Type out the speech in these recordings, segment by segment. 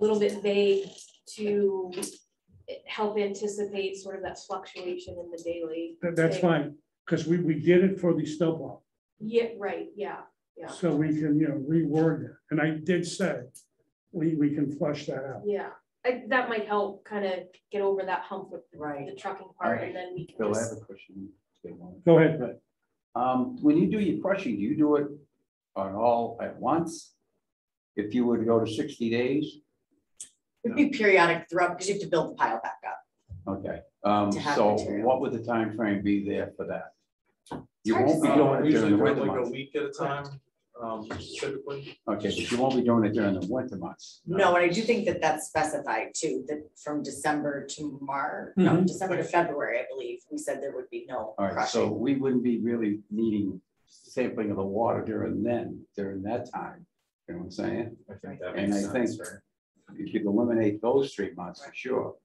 little bit vague to help anticipate sort of that fluctuation in the daily. That's fine, because we did it for the snowball. Yeah, right, yeah. So we can, reword it. And I did say, we can flush that out. Yeah, that might help kind of get over that hump with the trucking part, and then we can Bill, I have a question. Go ahead. When you do your crushing, do you do it on all at once? If you were to go to 60 days? It'd be periodic throughout because you have to build the pile back up. Okay. So material. what would the time frame be there for that? You hard won't to be say. doing it during the winter like months. a week at a time, typically. Okay, but you won't be doing it during the winter months. No, and I do think that that's specified too, that from December to March, no, December to February, I believe, we said there would be no All right, so crushing. we wouldn't be really needing sampling of the water during that time. You know what I'm saying? I think that And makes I think sense. you could eliminate those 3 months for sure.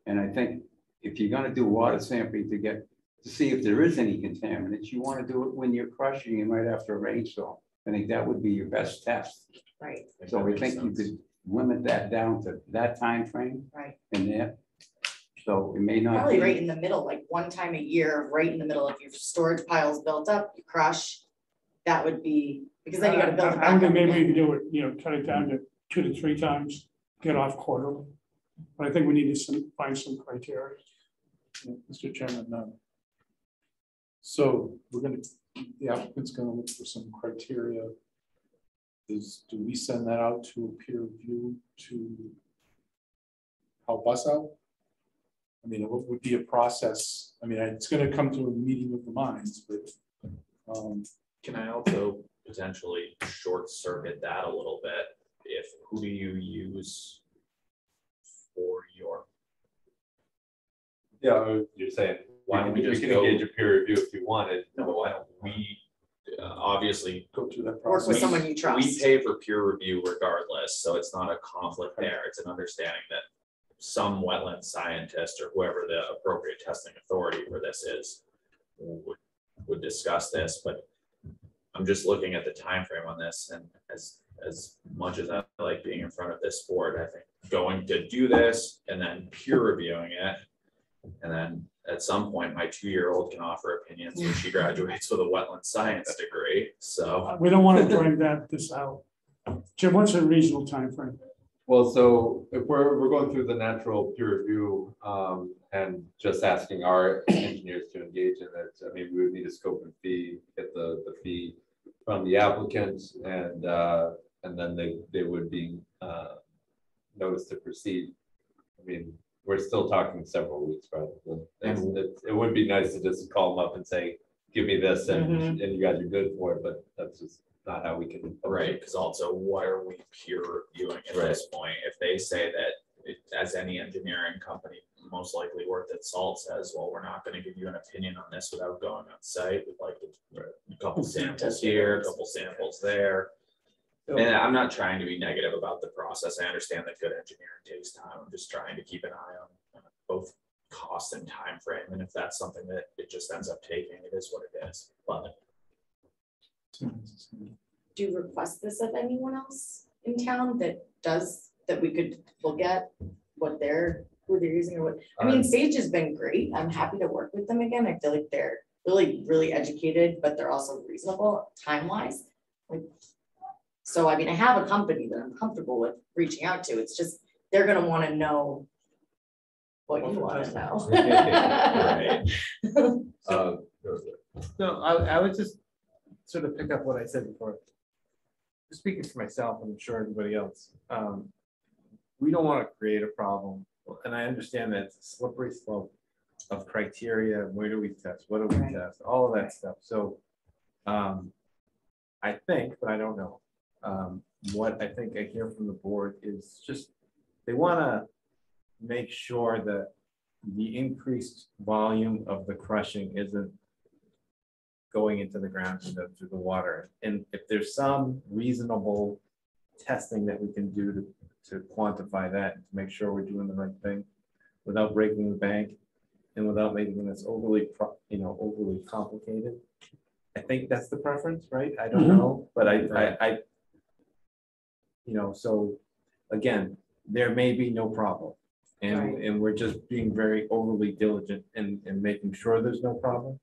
And I think if you're gonna do water sampling to see if there is any contaminants, you wanna do it when you're crushing and right after a rainstorm. I think that would be your best test. Right, So we think you could limit that down to that time frame right. in there. So it may not Probably be. right in the middle, like one time a year, right in the middle, if your storage pile's built up, you crush. That would be, because then you gotta build it I back would up think maybe we again. could do it, cut it down to 2 to 3 times, get off quarterly. But I think we need to find some criteria. Mr. Chairman, so the applicant's gonna look for some criteria. Do we send that out to a peer review to help us out? I mean, what would be a process? I mean, it's gonna come to a meeting of the minds, but. Can I also potentially short circuit that a little bit? Who do you use for your? Yeah, you're saying, Why don't we just can go? engage a peer review if you wanted. No, why don't we obviously Go through that Work process. with someone you trust. We pay for peer review regardless, so it's not a conflict there. It's an understanding that some wetland scientist or whoever the appropriate testing authority for this is would discuss this, but I'm just looking at the time frame on this, and as much as I like being in front of this board, I think going to do this and then peer reviewing it, and then at some point my 2-year-old can offer opinions when she graduates with a wetland science degree. So We don't want to drag this out. Jim, what's a reasonable time frame? Well, so if we're going through the natural peer review and just asking our engineers to engage in it, I mean, we would need a scope and fee, get the fee from the applicants, and then they would be noticed to proceed. I mean, we're still talking several weeks probably. It would be nice to just call them up and say, give me this, and you guys are good for it, but that's just not how we can. right, because also what are we peer reviewing at this point? If they say that as any engineering company most likely worth its salt says, well, we're not going to give you an opinion on this without going on site. We'd like a couple samples here, a couple samples there. And I'm not trying to be negative about the process. I understand that good engineering takes time. I'm just trying to keep an eye on both cost and time frame. And if that's something that it just ends up taking, it is what it is. But Do you request this of anyone else in town that we could look at who they're using or what? I mean, Sage has been great. I'm happy to work with them again. I feel like they're really educated, but they're also reasonable time-wise. So I mean, I have a company that I'm comfortable with reaching out to. It's just they're gonna want to know what you want to know. No, I would just sort of pick up what I said before. Speaking for myself, and I'm sure everybody else, we don't want to create a problem. And I understand that it's a slippery slope of criteria. Where do we test? What do we test? All of that stuff. So I think, but I don't know. What I think I hear from the board is just they want to make sure that the increased volume of the crushing isn't going into the ground through the water. And if there's some reasonable testing that we can do to quantify that, to make sure we're doing the right thing without breaking the bank and without making this overly complicated. I think that's the preference, right? I don't know, but I so again, there may be no problem. And, Right. and we're just being very overly diligent in making sure there's no problem.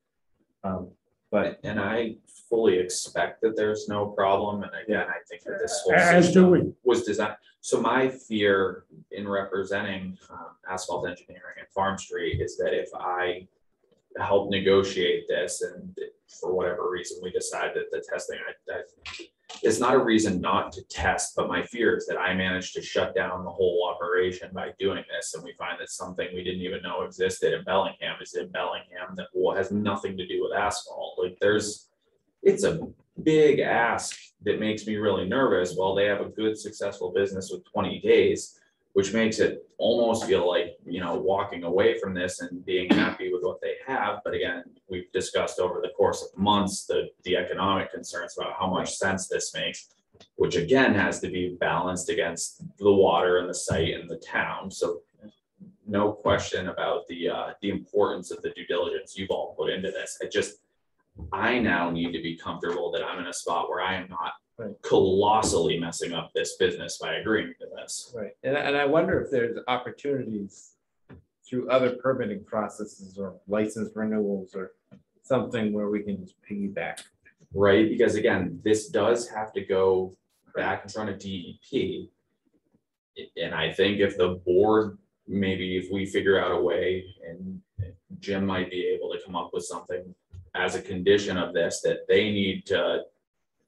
But And I fully expect that there's no problem, and again, I think that this whole As do system we. was designed. So my fear in representing Asphalt Engineering and Farm Street is that if I help negotiate this and for whatever reason we decide that the testing, it's not a reason not to test, but my fear is that I managed to shut down the whole operation by doing this, and we find that something we didn't even know existed in Bellingham is in Bellingham that has nothing to do with asphalt. Like it's a big ask that makes me really nervous. Well, they have a good successful business with 20 days, which makes it almost feel like, walking away from this and being happy with what they have. But again, we've discussed over the course of months the economic concerns about how much sense this makes, which again has to be balanced against the water and the site and the town. So no question about the importance of the due diligence you've all put into this. I now need to be comfortable that I'm in a spot where I am not colossally messing up this business by agreeing to this. right, and I wonder if there's opportunities through other permitting processes or license renewals or something where we can just piggyback. Right, because again, this does have to go back in front of DEP. And I think if the board, maybe if we figure out a way, and Jim might be able to come up with something as a condition of this, that they need to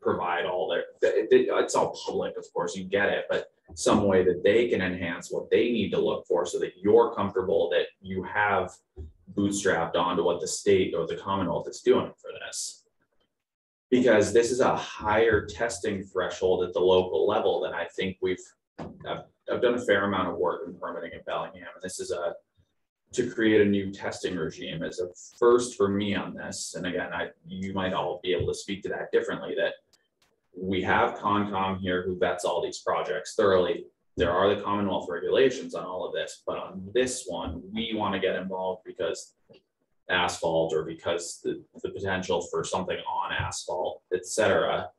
provide all it's all public, of course, you get it, but some way that they can enhance what they need to look for so that you're comfortable that you have bootstrapped onto what the state or the Commonwealth is doing for this. Because this is a higher testing threshold at the local level than I think I've done a fair amount of work in permitting in Bellingham, and this is to create a new testing regime is a first for me on this. And again, you might all be able to speak to that differently, that we have Concom here who vets all these projects thoroughly. There are the Commonwealth regulations on all of this, but on this one, we want to get involved because asphalt or because the potential for something on asphalt, etc.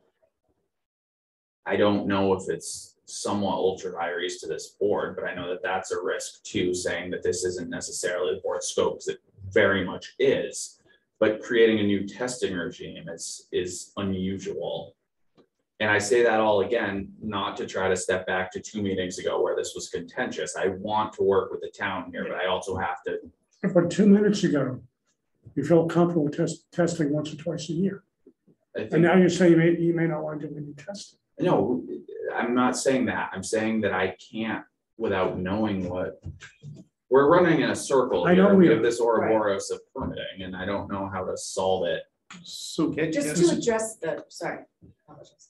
I don't know if it's somewhat ultra vires to this board, but I know that that's a risk too, saying that this isn't necessarily the board scope, because it very much is, but creating a new testing regime is unusual. And I say that all again, not to try to step back to 2 meetings ago where this was contentious. I want to work with the town here, but I also have to. But 2 minutes ago, you felt comfortable testing once or twice a year. And now you're saying you may not want to do any testing. No, I'm not saying that. I'm saying that I can't without knowing what we're running in a circle. I know we we have this Ouroboros of permitting, and I don't know how to solve it. So Just to address sorry. Apologies.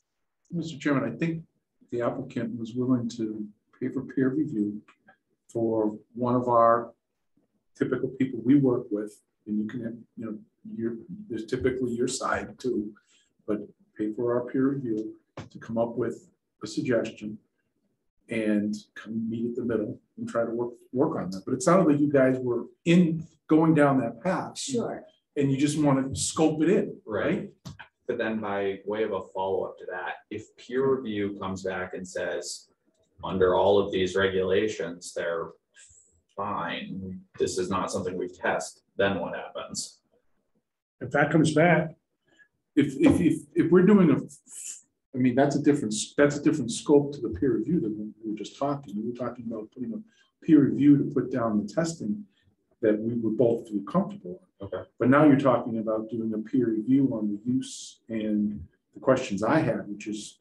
Mr. Chairman, I think the applicant was willing to pay for peer review for one of our typical people we work with, and you can, there's typically your side too, but pay for our peer review to come up with a suggestion and come meet at the middle and try to work on that. But it sounded like you guys were going down that path. Sure. And you just want to scope it in, right? But then by way of a follow-up to that, if peer review comes back and says, under all of these regulations, they're fine, this is not something we test, then what happens? If that comes back, If we're doing I mean, that's a different scope to the peer review that we were just talking. We were talking about putting a peer review to put down the testing that we would both feel comfortable with. Okay. But now you're talking about doing a peer review on the use and the questions I had, which is,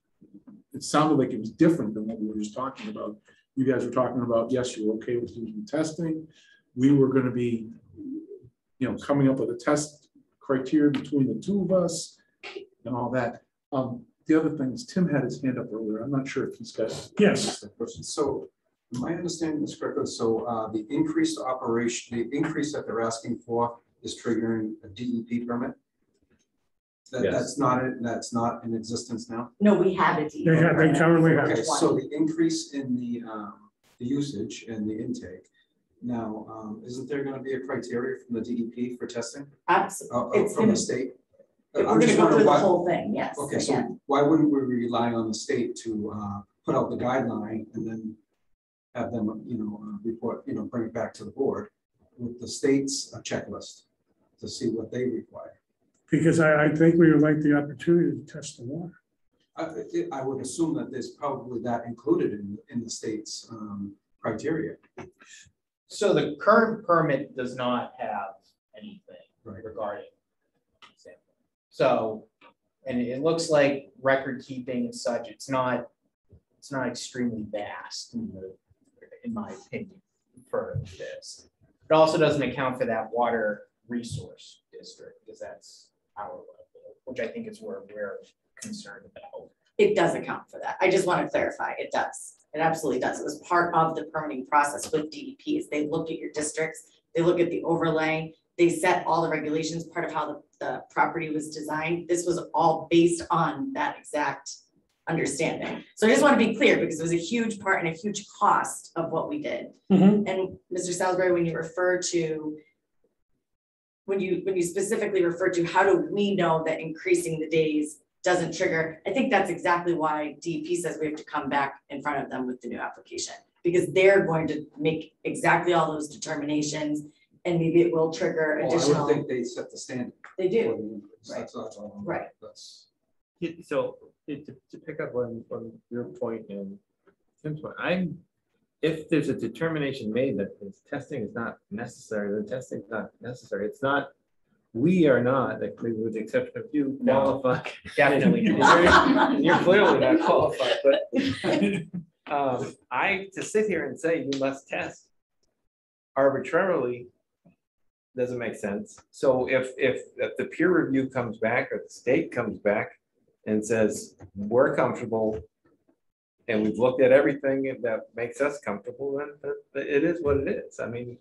it sounded like it was different than what we were just talking about. You guys were talking about, yes, you're okay with doing testing. We were going to be, coming up with a test criteria between the two of us and all that. The other thing is Tim had his hand up earlier. I'm not sure if he's got. yes. So my understanding is correct. So the increased operation, the increase that they're asking for is triggering a DEP permit. Yes. That's not in existence now. No, we have it. They currently have. Okay, so the increase in the usage and the intake. Now, isn't there going to be a criteria from the DEP for testing? Absolutely. From the state? We're going to go through the whole thing, yes. Okay, so why wouldn't we rely on the state to put out the guideline and then have them, report, bring it back to the board with the state's checklist to see what they require. Because I think we would like the opportunity to test the water. I would assume that there's probably that included in the state's criteria. So the current permit does not have anything Right. regarding sampling. So, and it looks like record keeping and such, it's not extremely vast in my opinion for this. It also doesn't account for that water resource district because that's our level, which I think is where we're concerned about. It does account for that. I just want to clarify, it does. It absolutely does. It was part of the permitting process with DEPs. They look at your districts, they look at the overlay, they set all the regulations, part of how the property was designed. This was all based on that exact understanding. So I just want to be clear because it was a huge part and a huge cost of what we did. Mm-hmm. And Mr. Salisbury, when you refer to, when you specifically refer to how do we know that increasing the days doesn't trigger, I think that's exactly why DEP says we have to come back in front of them with the new application, because they're going to make exactly all those determinations and maybe it will trigger Well, additional. I would think they set the standard. They for do, the increase. Right. That's all. Right. That's. So to pick up on your point and Tim's point, if there's a determination made that this testing is not necessary, the testing is not necessary, it's not, we are not, with the exception of you, qualified. Definitely. You're clearly not qualified, but to sit here and say you must test arbitrarily doesn't make sense. So if the peer review comes back or the state comes back and says, we're comfortable and we've looked at everything that makes us comfortable, then it is what it is. I mean,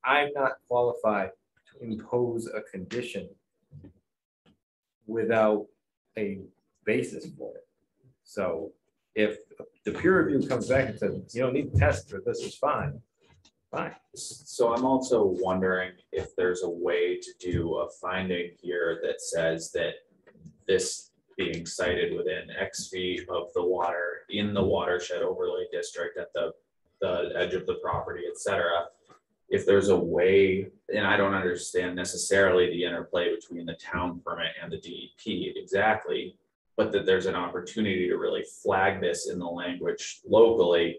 I'm not qualified to impose a condition without a basis for it. So if the peer review comes back and says, you don't need to test for this is fine. So I'm also wondering if there's a way to do a finding here that says that this being cited within X feet of the water in the watershed overlay district at the edge of the property, et cetera. If there's a way, and I don't understand necessarily the interplay between the town permit and the DEP exactly, but that there's an opportunity to really flag this in the language locally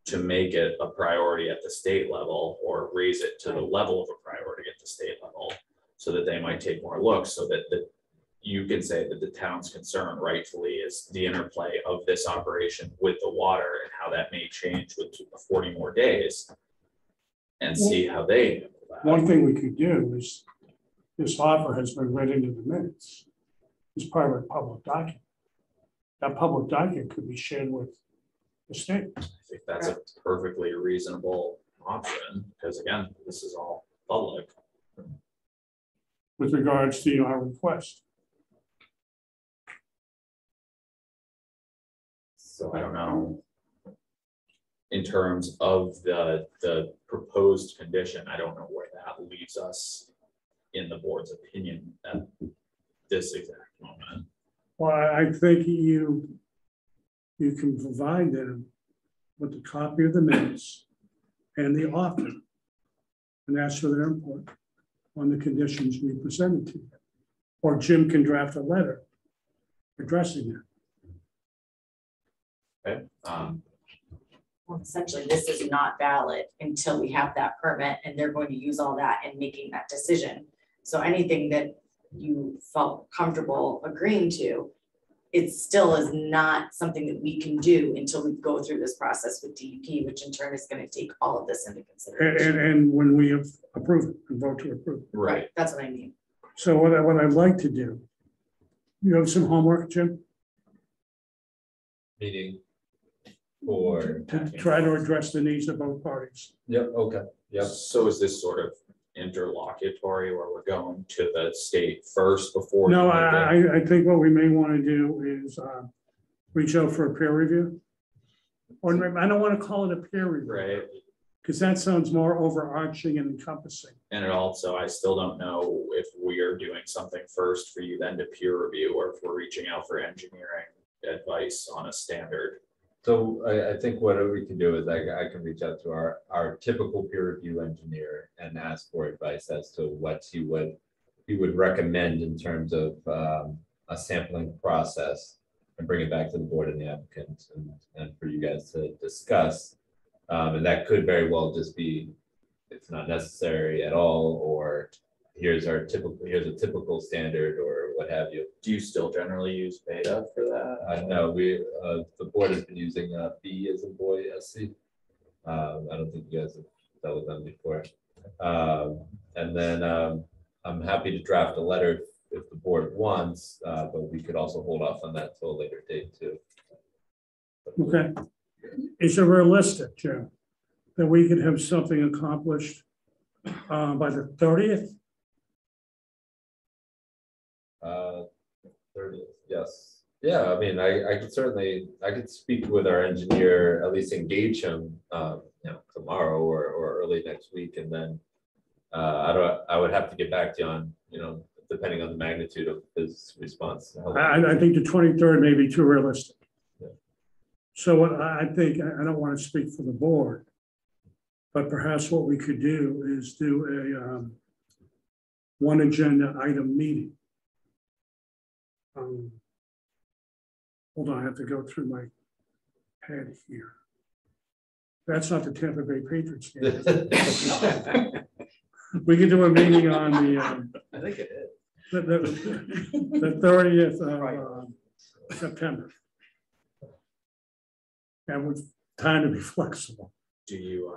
to make it a priority at the state level or raise it to the level of a priority at the state level so that they might take more looks, so that you can say that the town's concern rightfully is the interplay of this operation with the water and how that may change with 40 more days and see how they handle that. One thing we could do is, this offer has been read into the minutes as part of a public document. That public document could be shared with the state. I think that's a perfectly reasonable option, because again, this is all public. With regards to our request. So I don't know. In terms of the proposed condition, I don't know where that leaves us in the board's opinion at this exact moment. Well, I think you can provide them with a copy of the minutes and the offer and ask for their input on the conditions we presented to them. Or Jim can draft a letter addressing it. Okay. Well, essentially, this is not valid until we have that permit and they're going to use all that in making that decision. So anything that you felt comfortable agreeing to, it still is not something that we can do until we go through this process with DEP, which in turn is going to take all of this into consideration. And when we have approved it and vote to approve it. Right. That's what I mean. So what I'd like to do, you have some homework, Jim, Meeting for. to try to address the needs of both parties. Yep, okay, yep. So is this sort of interlocutory where we're going to the state first before? No, you make it? I think what we may want to do is reach out for a peer review. Or I don't want to call it a peer review. Right. Because that sounds more overarching and encompassing. And it also, I still don't know if we are doing something first for you then to peer review, or if we're reaching out for engineering advice on a standard So I think what we can do is I can reach out to our typical peer review engineer and ask for advice as to what he would recommend in terms of a sampling process and bring it back to the board and the applicant and for you guys to discuss. And that could very well just be, it's not necessary at all, or here's a typical standard or what have you. Do you still generally use beta for that? No, the board has been using B as in boy, SC. I don't think you guys have dealt with them before. And then I'm happy to draft a letter if the board wants, but we could also hold off on that till a later date too. Okay. Is it realistic, Jim, that we could have something accomplished by the 30th? 30th, yes. Yeah, I mean, I could speak with our engineer, at least engage him, tomorrow or early next week, and then I would have to get back to you on, depending on the magnitude of his response. I think the 23rd may be too realistic. Yeah. So what I think, I don't want to speak for the board, but perhaps what we could do is do a one agenda item meeting. Hold on, I have to go through my head here. That's not the Tampa Bay Patriots game. We could do a meeting on the I think it is. the 30th of September. And with time to be flexible. Do you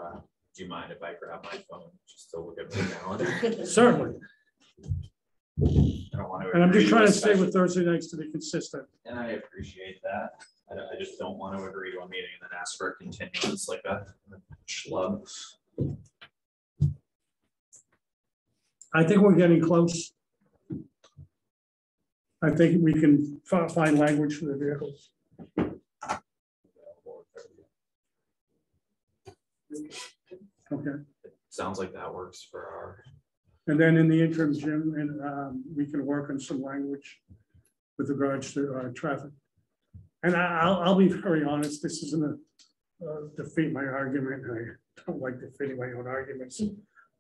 mind if I grab my phone just to look at my calendar? Certainly. I don't want to. And I'm just agree trying to a stay with special- Thursday nights to be consistent. And I appreciate that. I just don't want to agree to a meeting and then ask for a continuance like a schlub. I think we're getting close. I think we can find language for the vehicles. Okay. Sounds like that works for our. And then in the interim, Jim, and we can work on some language with regards to traffic. And I'll be very honest, this isn't a defeat my argument. I don't like defeating my own arguments.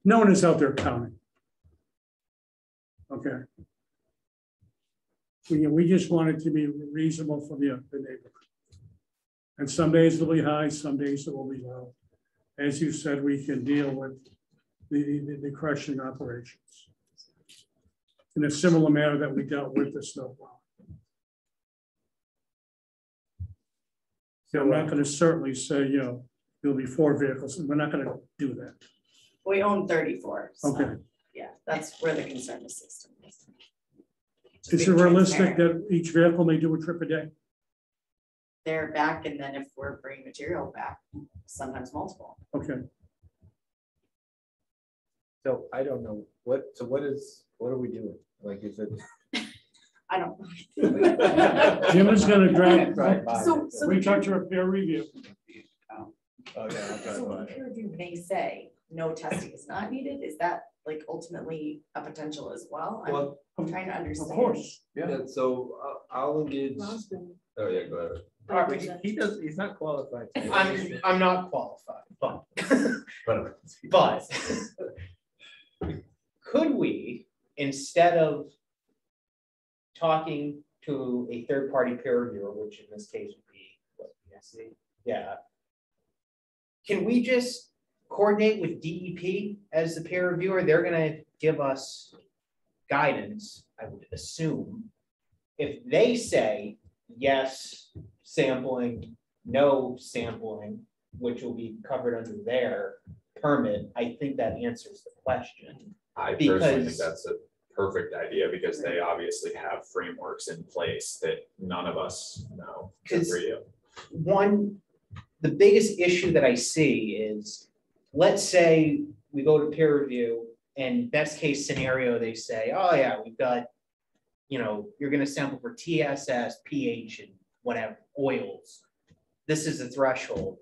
No one is out there counting. Okay. We just want it to be reasonable for the neighborhood. And some days it'll be high, some days it will be low. As you said, we can deal with the crushing operations in a similar manner that we dealt with the snowplow. So I'm not going to certainly say, there'll be 4 vehicles, and we're not going to do that. We own 34. So, Okay. yeah, that's where the concern is. System is. Is it realistic that each vehicle may do a trip a day? They're back, and then if we're bringing material back, sometimes multiple. Okay. So I don't know what are we doing? Like, is it? I don't know. Jim is going to draft. So We talked to a peer review. Oh, yeah, So the peer review may say no testing is not needed. Is that like ultimately a potential as well? Well, I'm trying to understand. Of course. yeah, so I'll engage. Oh, yeah, go ahead. He's not qualified. I'm not qualified, But but could we, instead of talking to a third-party peer reviewer, which in this case would be what, PSC? Yeah. Can we just coordinate with DEP as the peer reviewer? They're gonna give us guidance, I would assume. If they say yes, sampling, no sampling, which will be covered under their permit, I think that answers the question. I personally think Because- that's a perfect idea because they obviously have frameworks in place that none of us know. Good for you. The biggest issue that I see is, let's say we go to peer review and best case scenario, they say, oh yeah, we've got, you're gonna sample for TSS, pH and whatever, oils. This is the threshold.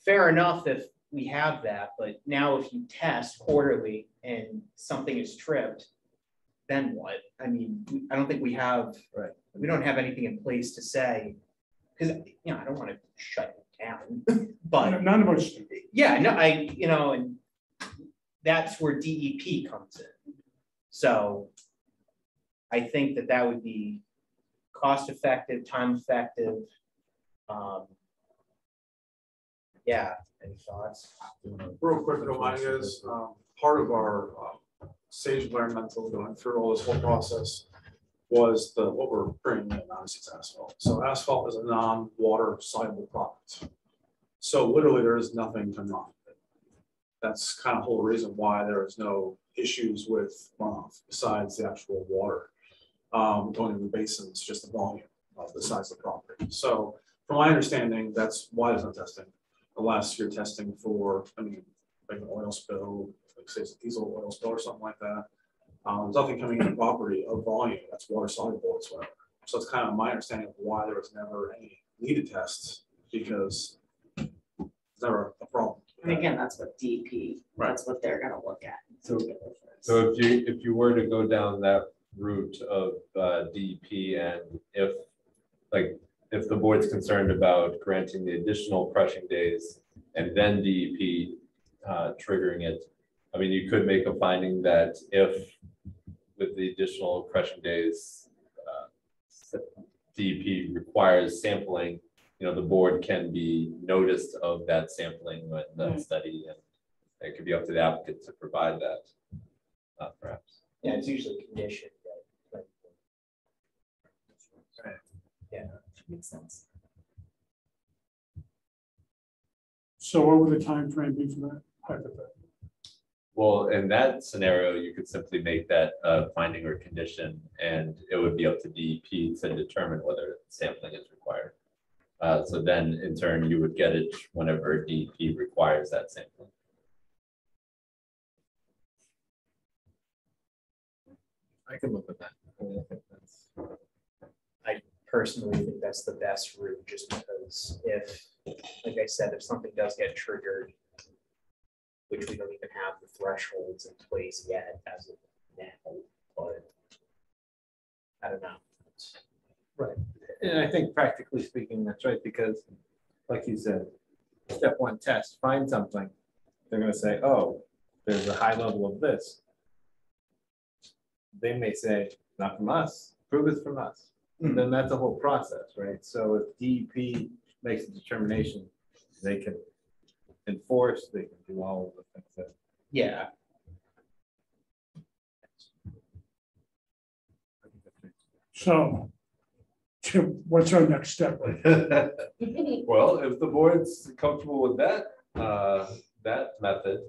Fair enough if we have that, but now if you test quarterly and something is tripped, then what? I mean, I don't think we have, Right. we don't have anything in place to say, because, you know, I don't want to shut it down, but None of us, yeah, no, and that's where DEP comes in. So I think that would be cost effective, time effective. Yeah, any thoughts? Real quick, if I is part of our Sage Environmental going through all this whole process was what we're bringing in, obviously it's asphalt. So asphalt is a non-water soluble product. So literally there is nothing to run. That's kind of the whole reason why there is no issues with runoff besides the actual water going in the basin. It's just the volume of the size of the property. So from my understanding, that's why there's no testing. Unless you're testing for, I mean, like an oil spill, like say it's a diesel oil spill or something like that. There's nothing coming in the property of volume that's water soluble whatsoever. So it's kind of my understanding of why there was never any needed tests, because it's never a problem. And again, that's what DEP, Right. that's what they're gonna look at. So if you were to go down that route of DEP, and if the board's concerned about granting the additional crushing days and then DEP triggering it, I mean, you could make a finding that if with the additional crushing days, DEP requires sampling, you know, the board can be noticed of that sampling when the study, and it could be up to the applicant to provide that, perhaps. Yeah, it's usually conditioned. Yeah, Makes sense. so what would the time frame be for that? Hypothetically? Well, in that scenario, you could simply make that a finding or condition, and it would be up to DEP to determine whether sampling is required. So then in turn, you would get it whenever DEP requires that sampling. I can look at that. I personally think that's the best route, just because if, like I said, if something does get triggered, which we don't even have the thresholds in place yet as of now, but I don't know. Right. And I think practically speaking, that's right, because like you said, step one test, find something. They're going to say, oh, there's a high level of this. They may say, not from us, prove it's from us. And then that's a whole process, right? So if DEP makes a determination, they can enforce, they can do all of the things that. Yeah. So, Tim, what's our next step? Well, if the board's comfortable with that, that method,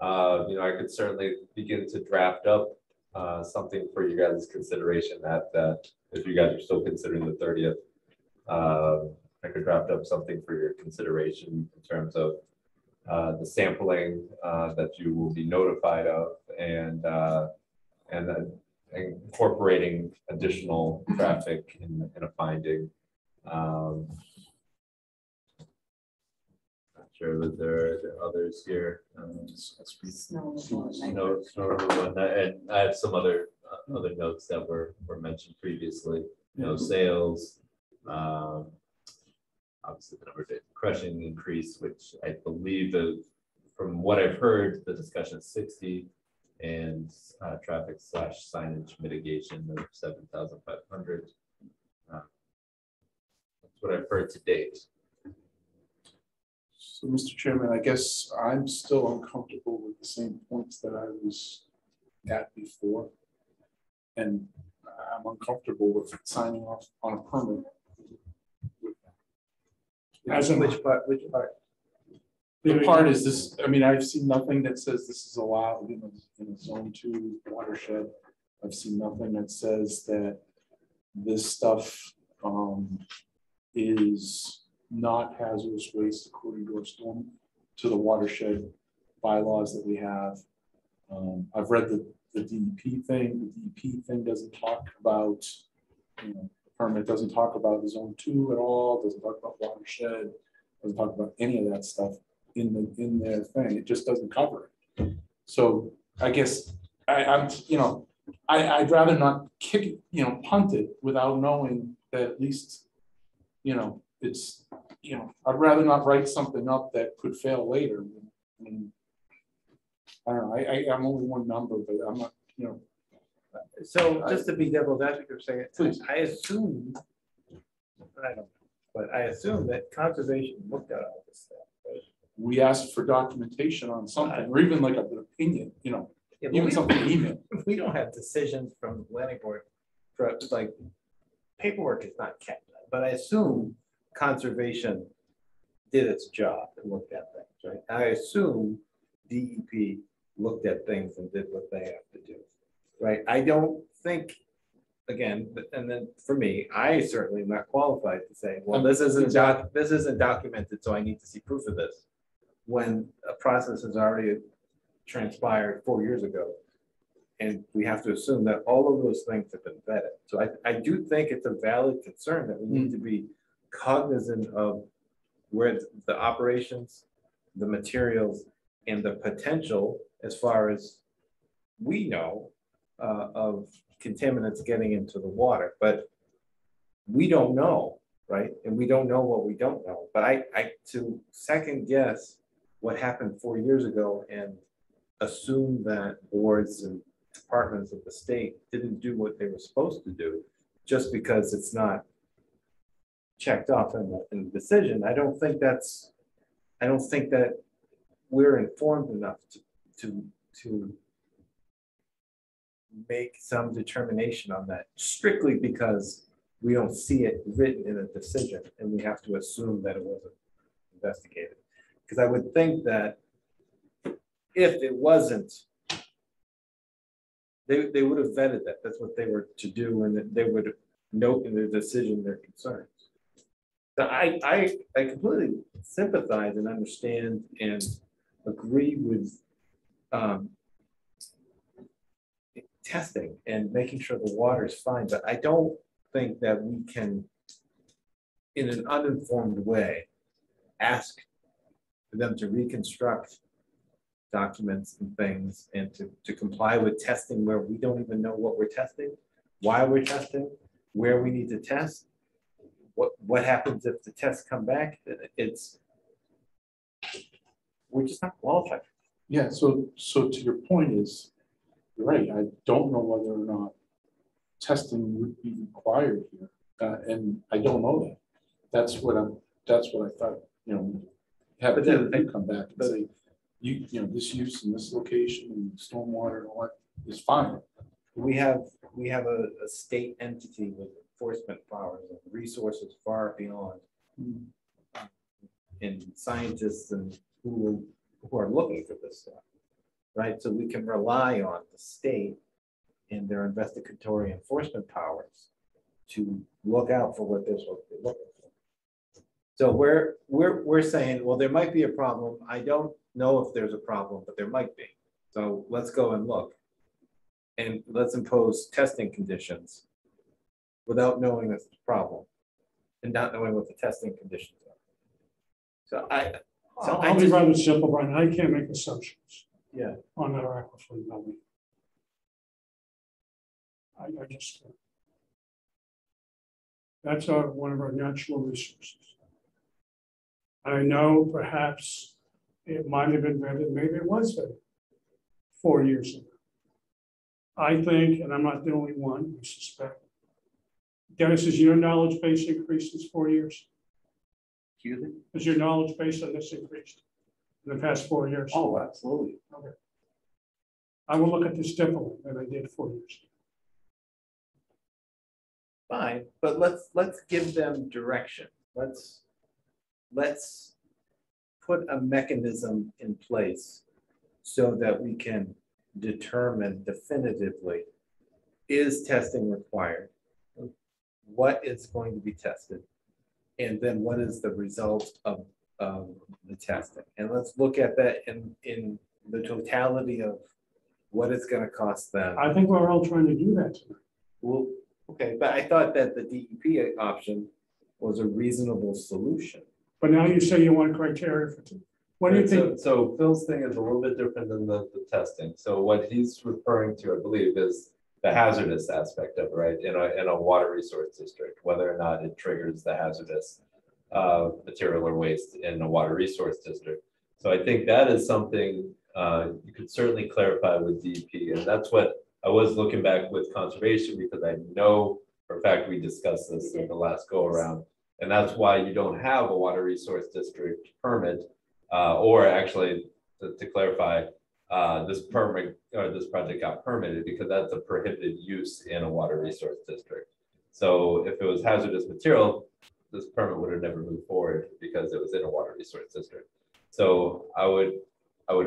you know, I could certainly begin to draft up something for you guys' consideration that if you guys are still considering the 30th, I could draft up something for your consideration in terms of the sampling that you will be notified of, and then incorporating additional traffic in a finding. Not sure that there are others here. Snow Notes, and I have some other notes that were mentioned previously. No sales, obviously the number of crushing increase, which I believe from what I've heard, the discussion is 60, and traffic / signage mitigation of 7,500. That's what I've heard to date. So, Mr. Chairman, I guess I'm still uncomfortable with the same points that I was at before. And I'm uncomfortable with signing off on a permit. As in Which part? Which part? the part is this, I mean, I've seen nothing that says this is allowed in a zone 2 watershed. I've seen nothing that says that this stuff is not hazardous waste according to our storm to the watershed bylaws that we have. I've read the DEP thing. The DEP thing doesn't talk about, you know, the permit doesn't talk about zone 2 at all, doesn't talk about watershed, doesn't talk about any of that stuff in their thing. It just doesn't cover it. So I guess I'd rather not kick it, punt it without knowing that at least, it's, you know, I'd rather not write something up that could fail later. I mean, I don't know, I'm only one number, but I'm not, you know. So just to be devil's advocate, saying it, Please. I assume, I don't know, but I assume that conservation looked at all this stuff. Right? We asked for documentation on something, or even like an opinion, you know, Yeah, but even we something don't- email. We don't have decisions from the planning board for, like, paperwork is not kept, but I assume conservation did its job and looked at things, right? I assume DEP looked at things and did what they have to do, right? I don't think, again, and then for me, I certainly am not qualified to say, well, this isn't documented, so I need to see proof of this. When a process has already transpired 4 years ago. And we have to assume that all of those things have been vetted. So I do think it's a valid concern that we need to be cognizant of where the operations, the materials, and the potential, as far as we know, of contaminants getting into the water. But we don't know, right? And we don't know what we don't know. But I to second guess what happened 4 years ago and assume that boards and departments of the state didn't do what they were supposed to do just because it's not checked off in the decision. I don't think that we're informed enough to make some determination on that strictly because we don't see it written in a decision and we have to assume that it wasn't investigated. Because I would think that if it wasn't, they would have vetted that. That's what they were to do, and they would note in their decision their concerns. So I completely sympathize and understand and agree with testing and making sure the water is fine, but I don't think that we can, in an uninformed way, ask for them to reconstruct documents and things and to comply with testing where we don't even know what we're testing, why we're testing, where we need to test, what happens if the tests come back. We're just not qualified. Yeah, so to your point is, you're right, I don't know whether or not testing would be required here. And I don't know that. That's what I thought, you know, have But them then- come back and say, you know, this use in this location and stormwater and all that is fine. We have a state entity with enforcement powers and resources far beyond and scientists and who are looking for this stuff, right? So we can rely on the state and their investigatory enforcement powers to look out for what they're supposed to be looking for. So we're saying, well, there might be a problem. I don't know if there's a problem, but there might be. So let's go and look. And let's impose testing conditions without knowing that's the problem and not knowing what the testing conditions are. So I'll be rather simple, Brian. I can't make assumptions. Yeah. On our aquifer building. I just can't. That's one of our natural resources. I know perhaps it might have been vetted, maybe it was vetted 4 years ago. I think, and I'm not the only one, I suspect. Dennis, has your knowledge base increased in 4 years? Excuse me? Has your knowledge base on this increased in the past 4 years? Oh, absolutely. Okay. I will look at this differently than I did 4 years ago. Fine, but let's give them direction. Let's put a mechanism in place so that we can determine definitively, is testing required? What is going to be tested? And then what is the result of the testing? And let's look at that in the totality of what it's going to cost them. I think we're all trying to do that tonight. Well, okay, but I thought that the DEP option was a reasonable solution. But now you say you want criteria for two. What do you think? So Phil's thing is a little bit different than the testing. So what he's referring to, I believe, is the hazardous aspect of it, right? In a water resource district, whether or not it triggers the hazardous material or waste in a water resource district. So I think that is something you could certainly clarify with DEP, and that's what I was looking back with conservation, because I know for a fact we discussed this in the last go around, and that's why you don't have a water resource district permit, or actually to clarify, this permit or this project got permitted because that's a prohibited use in a water resource district. So if it was hazardous material, this permit would have never moved forward because it was in a water resource district. So I would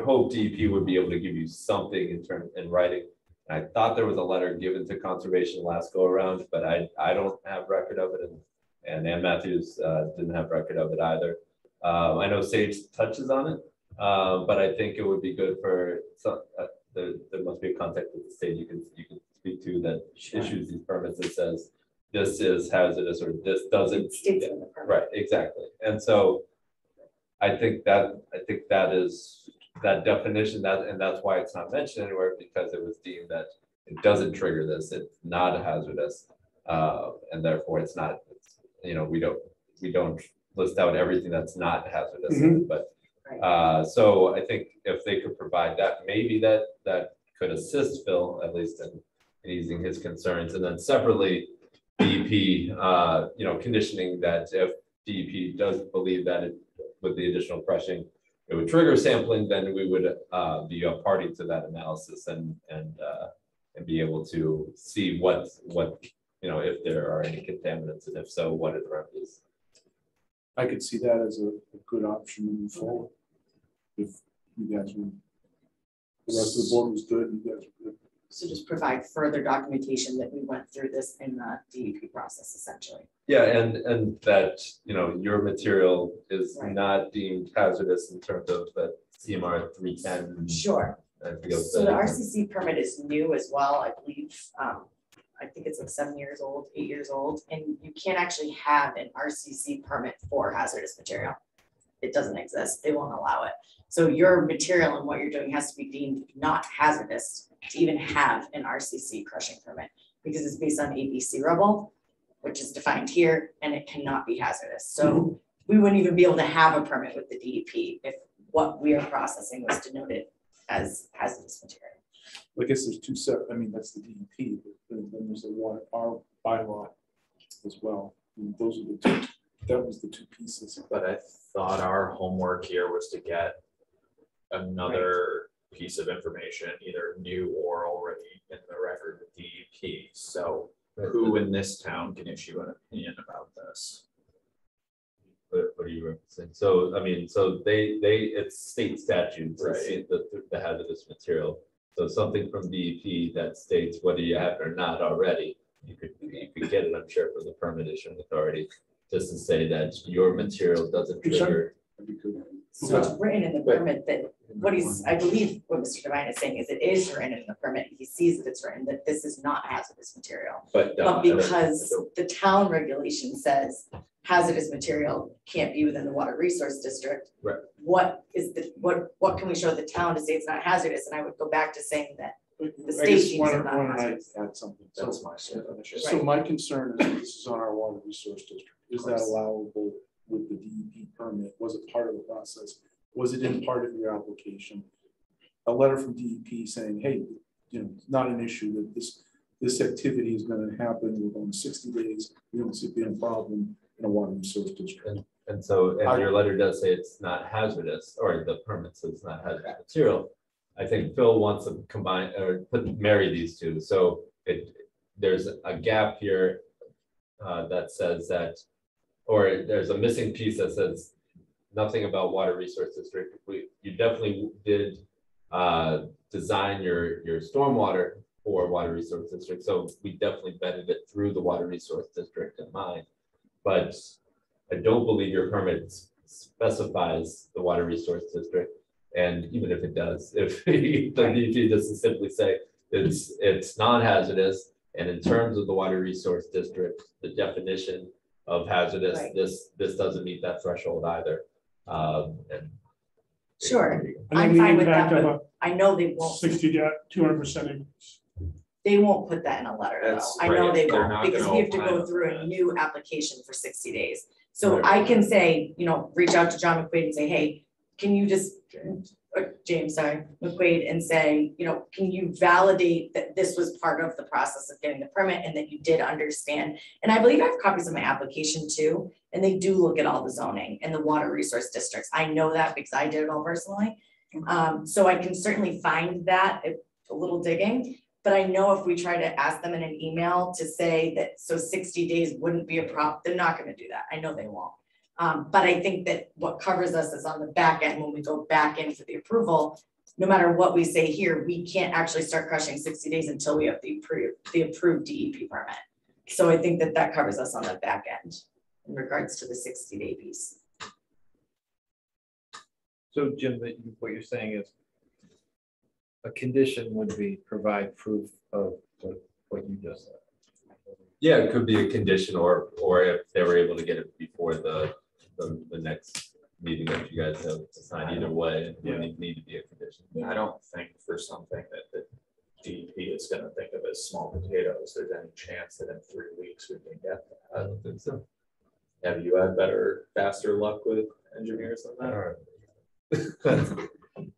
hope DEP would be able to give you something in writing. And I thought there was a letter given to conservation last go around, but I don't have record of it, and Ann Matthews didn't have record of it either. I know Sage touches on it, but I think it would be good for some. There must be a contact with the state you can speak to that issues these permits that says this is hazardous or this doesn't. Right, exactly. And so I think that is that definition, and that's why it's not mentioned anywhere, because it was deemed that it doesn't trigger this. It's not hazardous, and therefore it's not. We don't list out everything that's not hazardous, but. So I think if they could provide that, maybe that could assist Phil, at least in easing his concerns. And then separately, DEP, conditioning that if DEP does believe that with the additional crushing, it would trigger sampling, then we would be a party to that analysis and be able to see what if there are any contaminants, and if so, what are the remedies. I could see that as a good option moving forward. If you guys were, the rest of the board was good, you guys were good. So just provide further documentation that we went through this in the DEP process, essentially. Yeah, and that your material is not deemed hazardous in terms of the CMR 310. Sure. So the RCC permit is new as well, I believe. I think it's like 7 years old, 8 years old, and you can't actually have an RCC permit for hazardous material. It doesn't exist. They won't allow it. So your material and what you're doing has to be deemed not hazardous to even have an RCC crushing permit, because it's based on ABC rubble, which is defined here, and it cannot be hazardous. So we wouldn't even be able to have a permit with the DEP if what we are processing was denoted as hazardous material. I guess there's two separate, that's the DEP, but then there's our bylaw as well. And those are the two, that was the two pieces. But I thought our homework here was to get another piece of information, either new or already in the record with DEP. So who in this town can issue an opinion about this? What do you represent? So so it's state statute, right? The hazardous material. So something from DEP that states whether you have it or not already, you could get it, I'm sure, from the permit issuing authority, just to say that your material doesn't trigger. So it's written in the permit that I believe what Mr. Devine is saying is it is written in the permit. He sees that it's written that this is not hazardous material. But because the town regulation says hazardous material can't be within the water resource district. Right. What can we show the town to say it's not hazardous? And I would go back to saying that the state deems Why it don't not I hazardous. add something? That's my definition. So my concern is that this is on our water resource district. Is that allowable with the DEP permit? Was it part of the process? Was it in part of your application? A letter from DEP saying, hey, it's not an issue that this activity is going to happen within 60 days. We don't see it being a problem in a water resource district. And your letter does say it's not hazardous, or the permit says it's not hazardous material. I think Phil wants to combine or marry these two. So there's a gap here that says that, or there's a missing piece that says nothing about water resource district. You definitely did design your stormwater for water resource district. So we definitely vetted it through the water resource district in mind. But I don't believe your permit specifies the water resource district. And even if it does, if the DEP doesn't simply say it's non-hazardous, and in terms of the water resource district, the definition of hazardous, this doesn't meet that threshold either. Sure, I'm fine with that, but I know they won't. 60 to 200%. They won't put that in a letter though. I know they won't, because we have to go through a new application for 60 days. So I can say, you know, reach out to John McQuaid and say, hey, can you just, James, sorry, McQuaid, and say, you know, can you validate that this was part of the process of getting the permit and that you did understand? And I believe I have copies of my application too, and they do look at all the zoning and the water resource districts. I know that because I did it all personally. So I can certainly find that, a little digging, but I know if we try to ask them in an email to say that, so 60 days wouldn't be a problem, they're not gonna do that. I know they won't. But I think that what covers us is on the back end, when we go back in for the approval, no matter what we say here, we can't actually start crushing 60 days until we have the approved DEP permit. So I think that that covers us on the back end in regards to the 60-day piece. So Jim, what you're saying is a condition would be provide proof of what you just said. Yeah, it could be a condition, or if they were able to get it before the next meeting that you guys have to sign, either way, it would need to be a condition. I don't think for something that the DEP is gonna think of as small potatoes, there's any chance that in 3 weeks we can get that. I don't think so. Have you had faster luck with engineers than that?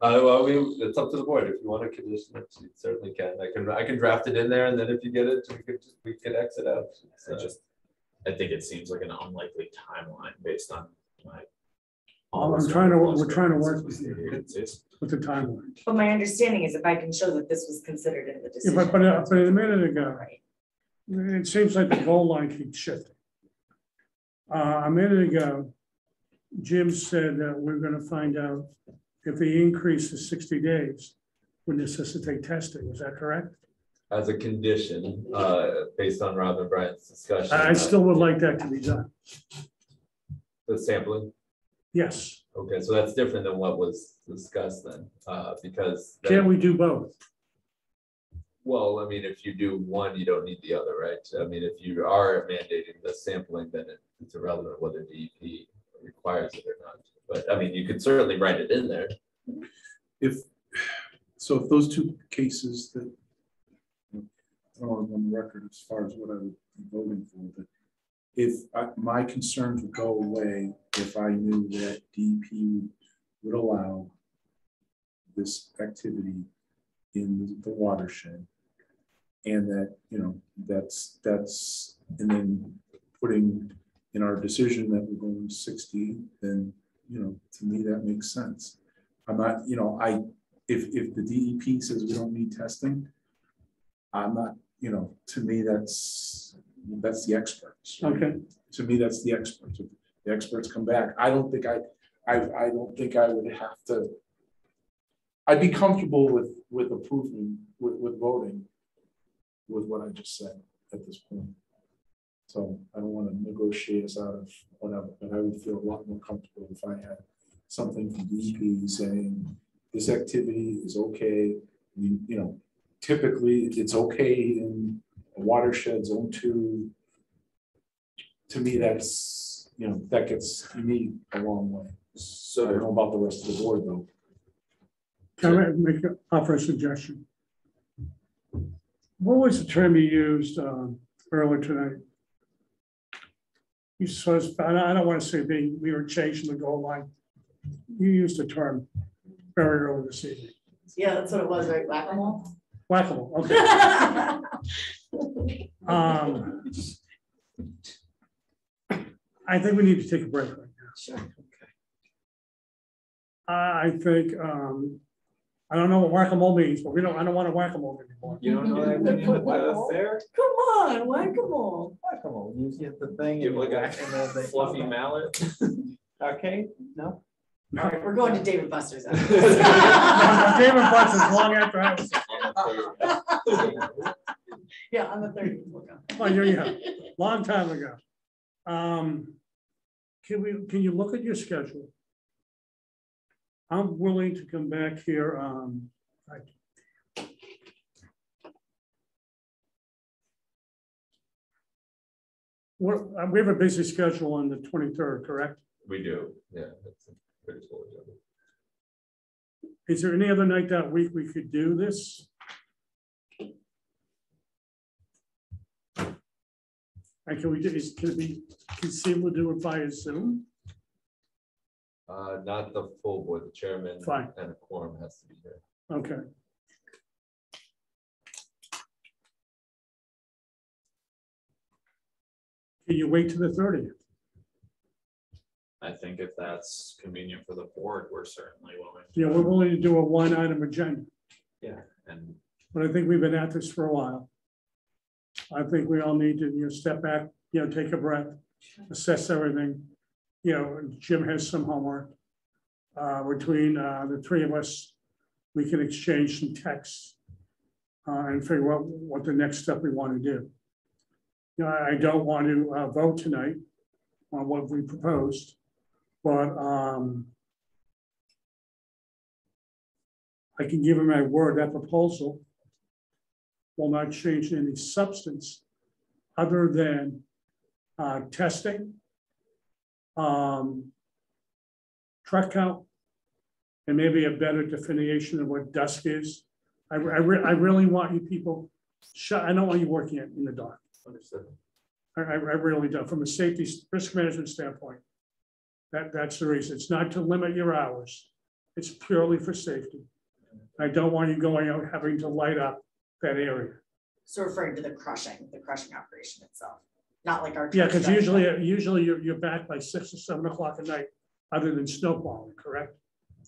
Well, it's up to the board. If you want a condition, you certainly can. I can draft it in there, and then if you get it, we could exit out. I think it seems like an unlikely timeline based on my. We're trying to work with you with the timeline. But my understanding is if I can show that this was considered in the Yeah, decision. but a minute ago, Right. it seems like the goal line keeps shifting. A minute ago, Jim said that we're gonna find out if the increase is 60 days would necessitate testing. Is that correct? As a condition, based on Rob and Brian's discussion. I still would like that to be done. The sampling. Yes. Okay, so that's different than what was discussed then, because. Can't we do both? Well, I mean, if you do one, you don't need the other, right? I mean, if you are mandating the sampling, then it's irrelevant whether DEP requires it or not. But I mean, you could certainly write it in there. If those two cases that, I don't want to go on the record as far as what I would be voting for, but if my concerns would go away if I knew that DEP would allow this activity in the watershed, and that, you know, that's, and then putting in our decision that we're going to 60, then, you know, to me, that makes sense. I'm not, you know, if the DEP says we don't need testing, I'm not, you know, to me, that's the experts. Right? Okay. To me, that's the experts. If the experts come back, I don't think I would have to. I'd be comfortable with approving, with voting with what I just said at this point. So I don't want to negotiate us out of whatever, but I would feel a lot more comfortable if I had something from DEP saying this activity is okay. You know, typically it's okay in a watershed zone 2. To me, that's, you know, that gets me a long way. So I don't know about the rest of the board though. Can I offer a suggestion? What was the term you used earlier tonight? You sort of, I don't want to say we were changing the goal line. You used the term very early this evening. Yeah, that's what it was, right? Whack-a-mole? Whack-a-mole, okay. I think we need to take a break right now. Sure. Okay. I think, I don't know what whack-a-mole means, but I don't want to whack-a-mole anymore. You don't know what I mean with the fair? Come on, whack-a-mole. Whack-a-mole, you get the thing. Give and like you a whack and then they fluffy fall down. mallet. Okay, no. All right, we're going to David Buster's. David Buster's long after I was. Yeah, on the 30th. We'll go. Oh, yeah, long time ago. Can you look at your schedule? I'm willing to come back here. We have a busy schedule on the 23rd, correct? We do, yeah. That's a pretty full agenda. Is there any other night that week we could do this? And can it be conceivable to do it via Zoom? Not the full board, the chairman Fine. and a quorum has to be here. Okay. Can you wait to the 30th? I think if that's convenient for the board, we're certainly willing. Yeah, we're willing to do a one-item agenda, Yeah, and but I think we've been at this for a while. I think we all need to, step back, take a breath, assess everything. Jim has some homework. Between the three of us, we can exchange some texts and figure out what the next step we want to do. I don't want to vote tonight on what we proposed, but I can give him my word that proposal will not change any substance other than testing, truck count, and maybe a better definition of what dusk is. I really want you people, I don't want you working in the dark. Understood. I really don't. From a safety risk management standpoint, that's the reason. It's not to limit your hours. It's purely for safety. I don't want you going out having to light up that area. So referring to the crushing operation itself, not like our. Yeah, because usually you're back by 6 or 7 o'clock at night, other than snowballing, correct?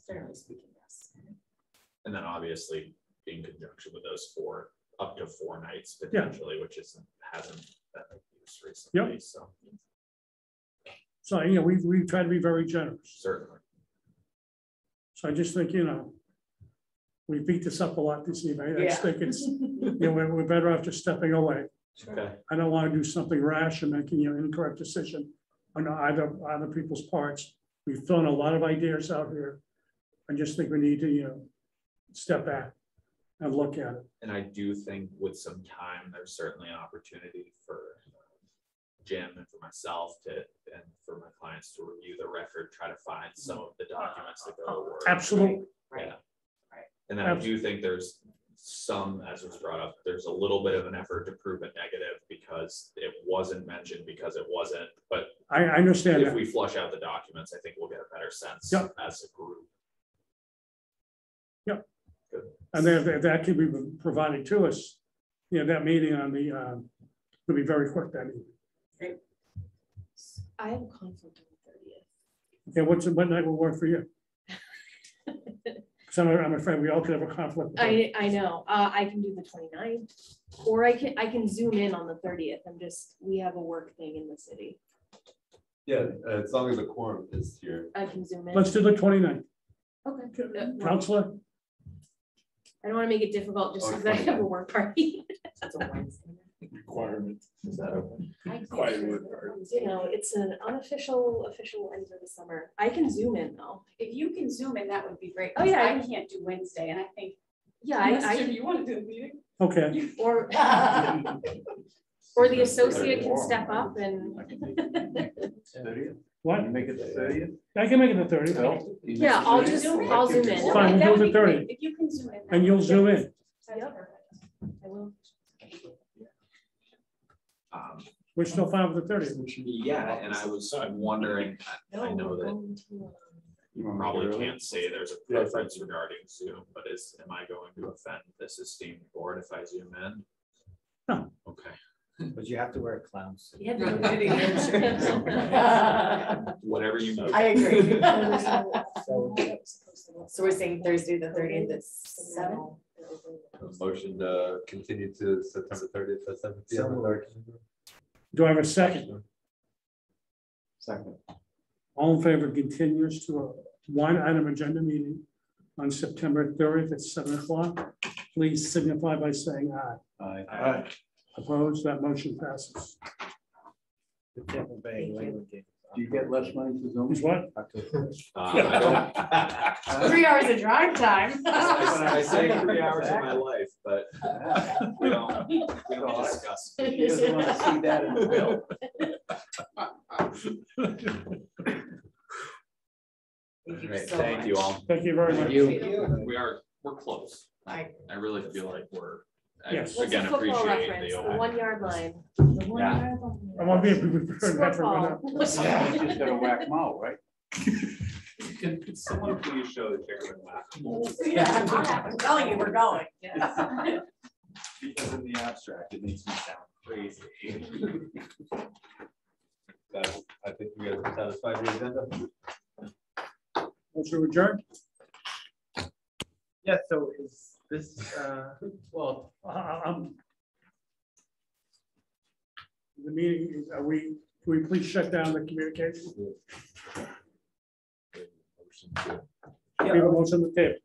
Generally speaking, yes. and then obviously in conjunction with those up to 4 nights potentially, which hasn't been used recently. Yep. So we try to be very generous. certainly. So I just think, we beat this up a lot this evening. I just Yeah. think it's, we're better off just stepping away. Okay. I don't want to do something rash and making an incorrect decision on either people's parts. We've thrown a lot of ideas out here. I just think we need to, step back and look at it. And I do think with some time, there's certainly an opportunity for Jim and for myself and for my clients to review the record, try to find some of the documents that go over. Absolutely. Yeah. And then I do think there's some, as was brought up, there's a little bit of an effort to prove a negative because it wasn't mentioned because it wasn't, but I understand if that. we flush out the documents, I think we'll get a better sense Yep. as a group. Yep. Good. And then if that can be provided to us, that meeting on the, will be very quick that evening. I have a conflict on the 30th. Okay, what night will work for you? So I'm afraid we all could have a conflict. I know, I can do the 29th, or I can zoom in on the 30th. We have a work thing in the city. Yeah, as long as the quorum is here. I can zoom in. Let's do the 29th. Okay. Counselor? I don't want to make it difficult just because I have a work party. That's a Wednesday. Requirement. Is that open? It's an unofficial end of the summer. I can zoom in though. If you can zoom in, that would be great. Oh, yeah, I can't do Wednesday, and I think. Yeah, Unless you want to do the meeting? Okay. Or the associate can step up and. 30th? What? You make it the 30th? I can make it the 30th. Yeah, I'll zoom in. Fine, we'll do the 30th. If you can zoom in. And you'll zoom in. Yep. I will. We're still fine with the 30th. Yeah, and I was wondering, I know that you probably can't say there's a preference regarding Zoom, but am I going to offend this esteemed board if I zoom in? No. Okay. But you have to wear a clown suit. Yeah, Whatever you need. I agree. So we're saying Thursday, the 30th at 7? A motion to continue to September 30th at 7 p.m. Do I have a second? Second. All in favor continues to a one-item agenda meeting on September 30th at 7 o'clock. Please signify by saying aye. Aye. Opposed, that motion passes. Do you get less money to Zoom? Is what? I don't, 3 hours of drive time. I say 3 hours of my life, but we don't discuss. He doesn't want to see that in the bill. Thank you all. Thank you very much. We're close. I really feel like we're I Yes. What's again the football appreciate reference? the. The 1 yard line. Yeah. I want to be prepared to have to run up. You just gotta whack them out, right? Can someone please show the chairman laugh? Yeah, I'm telling you, we're going. Yeah. Because in the abstract, it makes me sound crazy. I think we guys are satisfied with the agenda. Motion adjourned. Yeah, so is this, well, The meeting, can we please shut down the communication? We have a motion on the table.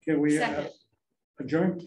Can we Second. adjourn?